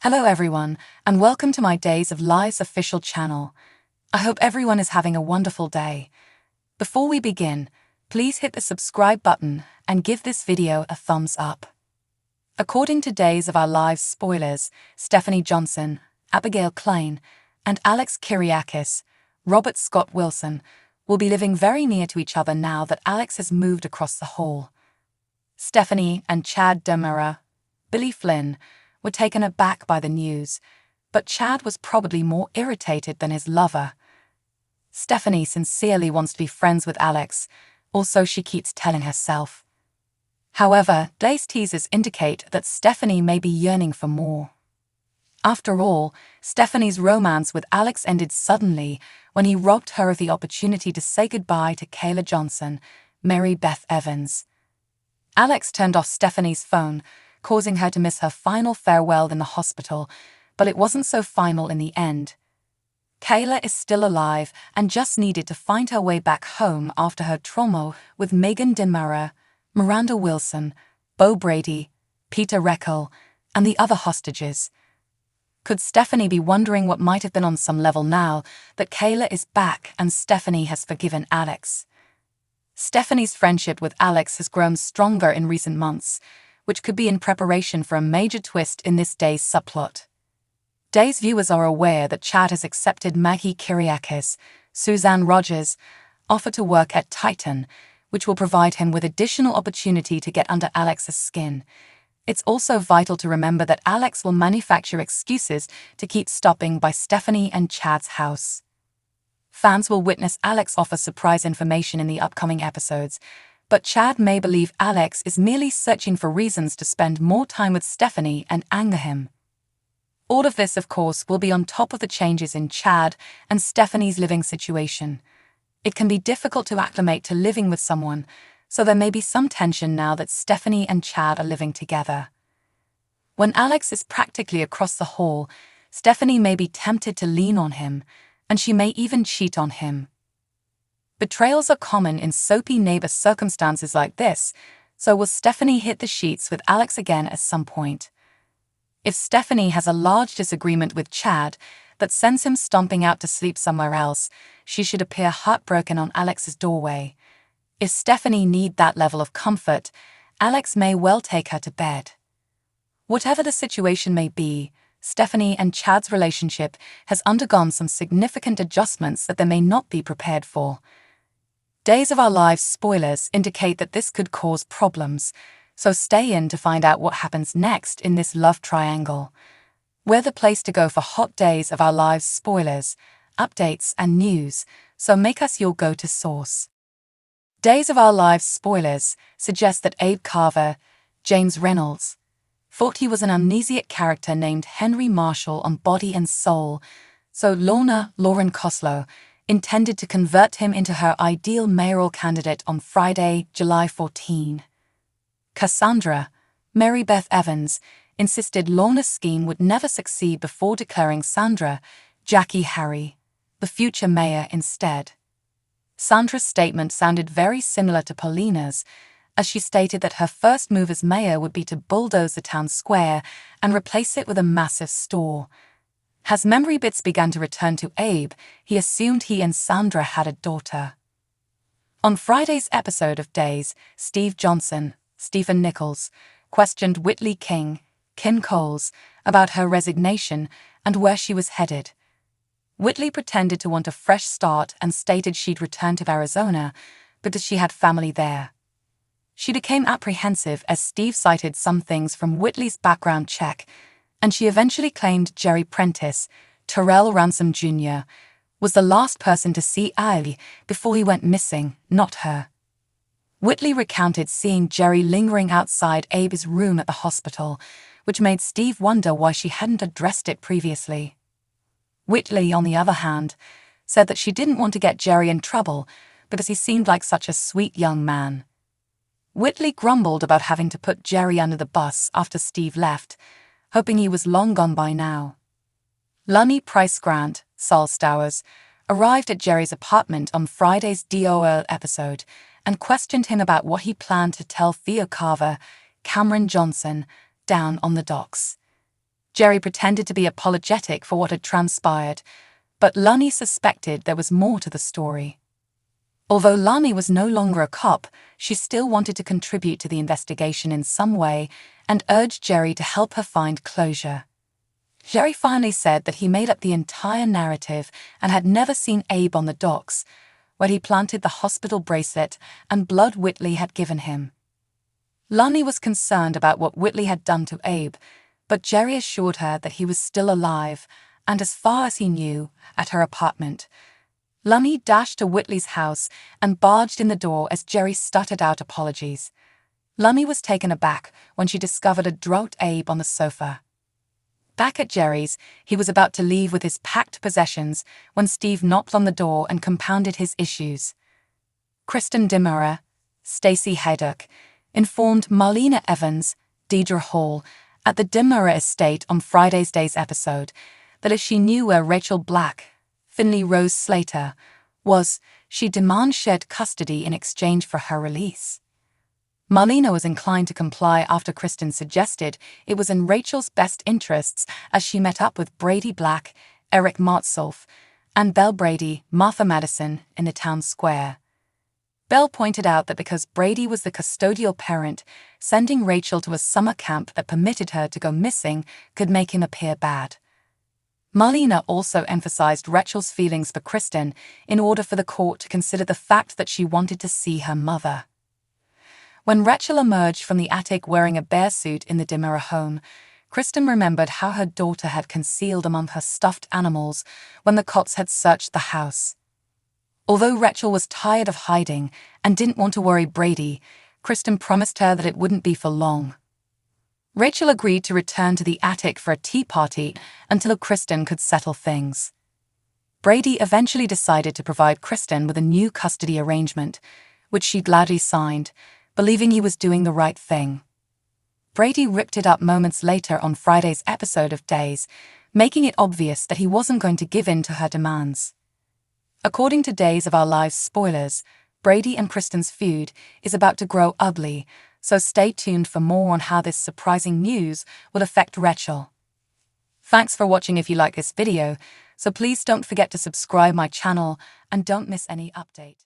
Hello everyone, and welcome to my Days of Lives official channel. I hope everyone is having a wonderful day. Before we begin, please hit the subscribe button and give this video a thumbs up. According to Days of Our Lives spoilers, Stephanie Johnson, Abigail Klein, and Alex Kyriakis, Robert Scott Wilson, will be living very near to each other now that Alex has moved across the hall. Stephanie and Chad Demura, Billy Flynn, were taken aback by the news, but Chad was probably more irritated than his lover. Stephanie sincerely wants to be friends with Alex, or so she keeps telling herself. However, Day's teasers indicate that Stephanie may be yearning for more. After all, Stephanie's romance with Alex ended suddenly when he robbed her of the opportunity to say goodbye to Kayla Johnson, Mary Beth Evans. Alex turned off Stephanie's phone, causing her to miss her final farewell in the hospital, but it wasn't so final in the end. Kayla is still alive and just needed to find her way back home after her trauma with Megan Demura, Miranda Wilson, Bo Brady, Peter Reckel, and the other hostages. Could Stephanie be wondering what might have been on some level now that Kayla is back and Stephanie has forgiven Alex? Stephanie's friendship with Alex has grown stronger in recent months, which could be in preparation for a major twist in this Day's subplot. Day's viewers are aware that Chad has accepted Maggie Kyriakis, Suzanne Rogers' offer to work at Titan, which will provide him with additional opportunity to get under Alex's skin. It's also vital to remember that Alex will manufacture excuses to keep stopping by Stephanie and Chad's house. Fans will witness Alex offer surprise information in the upcoming episodes, but Chad may believe Alex is merely searching for reasons to spend more time with Stephanie and anger him. All of this, of course, will be on top of the changes in Chad and Stephanie's living situation. It can be difficult to acclimate to living with someone, so there may be some tension now that Stephanie and Chad are living together. When Alex is practically across the hall, Stephanie may be tempted to lean on him, and she may even cheat on him. Betrayals are common in soapy neighbor circumstances like this, so will Stephanie hit the sheets with Alex again at some point? If Stephanie has a large disagreement with Chad that sends him stomping out to sleep somewhere else, she should appear heartbroken on Alex's doorway. If Stephanie needs that level of comfort, Alex may well take her to bed. Whatever the situation may be, Stephanie and Chad's relationship has undergone some significant adjustments that they may not be prepared for. Days of Our Lives spoilers indicate that this could cause problems, so stay in to find out what happens next in this love triangle. We're the place to go for hot Days of Our Lives spoilers, updates, and news, so make us your go-to source. Days of Our Lives spoilers suggest that Abe Carver, James Reynolds, thought he was an amnesiac character named Henry Marshall on Body and Soul, so Lauren Koslow intended to convert him into her ideal mayoral candidate on Friday, July 14. Cassandra, Mary Beth Evans, insisted Lorna's scheme would never succeed before declaring Sandra, Jackie Harry, the future mayor instead. Sandra's statement sounded very similar to Paulina's, as she stated that her first move as mayor would be to bulldoze the town square and replace it with a massive store. As memory bits began to return to Abe, he assumed he and Sandra had a daughter. On Friday's episode of Days, Steve Johnson, Stephen Nichols, questioned Whitley King, Kim Coles, about her resignation and where she was headed. Whitley pretended to want a fresh start and stated she'd return to Arizona because she had family there. She became apprehensive as Steve cited some things from Whitley's background check, and she eventually claimed Jerry Prentice, Terrell Ransom Jr., was the last person to see Ali before he went missing, not her. Whitley recounted seeing Jerry lingering outside Abe's room at the hospital, which made Steve wonder why she hadn't addressed it previously. Whitley, on the other hand, said that she didn't want to get Jerry in trouble because he seemed like such a sweet young man. Whitley grumbled about having to put Jerry under the bus after Steve left, hoping he was long gone by now. Lunny Price Grant, Saul Stowers, arrived at Jerry's apartment on Friday's DOL episode and questioned him about what he planned to tell Theo Carver, Cameron Johnson, down on the docks. Jerry pretended to be apologetic for what had transpired, but Lani suspected there was more to the story. Although Lani was no longer a cop, she still wanted to contribute to the investigation in some way and urged Jerry to help her find closure. Jerry finally said that he made up the entire narrative and had never seen Abe on the docks, where he planted the hospital bracelet and blood Whitley had given him. Lani was concerned about what Whitley had done to Abe, but Jerry assured her that he was still alive and, as far as he knew, at her apartment. Lani dashed to Whitley's house and barged in the door as Jerry stuttered out apologies. Lani was taken aback when she discovered a drugged Abe on the sofa. Back at Jerry's, he was about to leave with his packed possessions when Steve knocked on the door and compounded his issues. Kristen Dimmerer, Stacey Haydock, informed Marlena Evans, Deidre Hall, at the Dimmerer estate on Friday's episode that if she knew where Rachel Black, Finley Rose Slater, was, she'd demand shared custody in exchange for her release. Marlena was inclined to comply after Kristen suggested it was in Rachel's best interests as she met up with Brady Black, Eric Martsolf, and Belle Brady, Martha Madison, in the town square. Belle pointed out that because Brady was the custodial parent, sending Rachel to a summer camp that permitted her to go missing could make him appear bad. Marlena also emphasized Rachel's feelings for Kristen in order for the court to consider the fact that she wanted to see her mother. When Rachel emerged from the attic wearing a bear suit in the Dimmerer home, Kristen remembered how her daughter had concealed among her stuffed animals when the cops had searched the house. Although Rachel was tired of hiding and didn't want to worry Brady, Kristen promised her that it wouldn't be for long. Rachel agreed to return to the attic for a tea party until Kristen could settle things. Brady eventually decided to provide Kristen with a new custody arrangement, which she gladly signed, believing he was doing the right thing. Brady ripped it up moments later on Friday's episode of Days, making it obvious that he wasn't going to give in to her demands. According to Days of Our Lives spoilers, Brady and Kristen's feud is about to grow ugly, so stay tuned for more on how this surprising news will affect Rachel. Thanks for watching. If you like this video, so please don't forget to subscribe my channel and don't miss any update.